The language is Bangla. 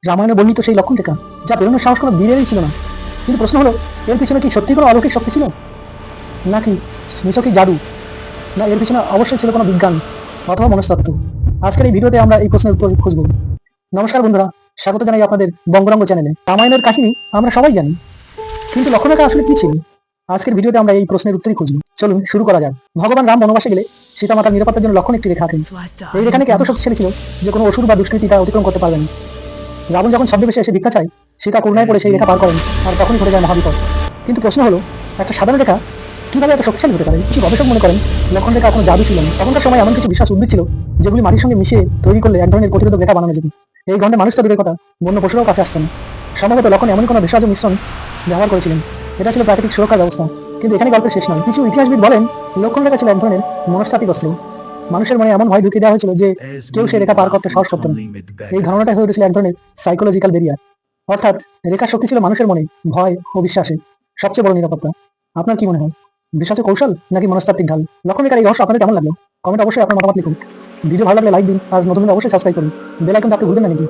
রামায়ণে বর্ণিত সেই লক্ষণ রেখা, যা পেরোনোর সাহস কোনো বীরেরই ছিল না। কিন্তু প্রশ্ন হলো, এর পিছনে কি সত্যি কোনো অলৌকিক শক্তি ছিল, নাকি নিছকই জাদু, না এর পিছনে অবশ্যই ছিল কোনো বিজ্ঞান অথবা মনস্তত্ত্ব? আজকের এই ভিডিওতে আমরা এই প্রশ্নের উত্তর খুঁজব। নমস্কার বন্ধুরা, স্বাগত জানাই আপনাদের বঙ্গরঙ্গ চ্যানেলে। রামায়ণের কাহিনী আমরা সবাই জানি, কিন্তু লক্ষণরেখা আসলে কি ছিল? আজকের ভিডিওতে আমরা এই প্রশ্নের উত্তরই খুঁজব। চলুন শুরু করা যাক। ভগবান রাম বনবাসে গেলে সীতা মাতার নিরাপত্তার জন্য লক্ষণ একটি রেখা আঁকেন। এই রেখা নাকি এত শক্তিশালী ছিল যে কোনো অসুর বা দুষ্কৃতী তা অতিক্রম করতে পারবে না। রাবণ যখন ছদ্মবেশে এসে ভিক্ষা চায়, সীতা করুণায় পড়ে সেই রেখা পার করেন, আর তখনই ঘটে যায় মহাবিপদ। কিন্তু প্রশ্ন হলো, একটা সাধারণ রেখা কিভাবে এত শক্তিশালী হতে পারে? কিছু গবেষক মনে করেন লক্ষণ রেখা কোনো জাদু ছিল না। তখনকার সময় এমন কিছু বিশ্বাস উদ্ভিদ ছিল যেগুলি মাটির সঙ্গে মিশিয়ে তৈরি করলে এক ধরনের প্রতিরোধক রেখা বানানো যেত। এই গন্ধে মানুষ তো দূরের কথা, বন্য পশুরাও কাছে আসছে না। সম্ভবত লক্ষণ এমনই কোনো ভেষজ মিশ্রণ ব্যবহার করেছিলেন। এটা ছিল প্রাকৃতিক সুরক্ষার ব্যবস্থা। কিন্তু এখানে গল্পের শেষ নয়। কিছু ইতিহাসবিদ বলেন লক্ষণ রেখা ছিল এক ধরনের মনস্তাত্ত্বিক অস্ত্র। মানুষের মনে এমন ভয় ঢুকিয়ে দেওয়া হয়েছিল যে কেউ সে রেখা পার করতে সাহস করত না। এই ধারণাটা হয়ে উঠেছিল এক ধরনের সাইকোলজিক্যাল ব্যারিয়ার, অর্থাৎ রেখার শক্তি ছিল মানুষের মনে ভয় ও বিশ্বাসে সবচেয়ে বড় নিরাপত্তা। আপনার কি মনে হয়, বিশ্বাসের কৌশল নাকি মনস্তাত্ত্বিক ঢাল? লক্ষণ রেখার এই রহস্য আপনাদের কেমন লাগলো? কমেন্ট অবশ্যই আপনার মতামত লিখুন। ভিডিও ভালো লাগলে লাইক দিন, আর নতুন হলে অবশ্যই সাবস্ক্রাইব করুন। বেল আইকন চাপতে ভুলবেন না কিন্তু।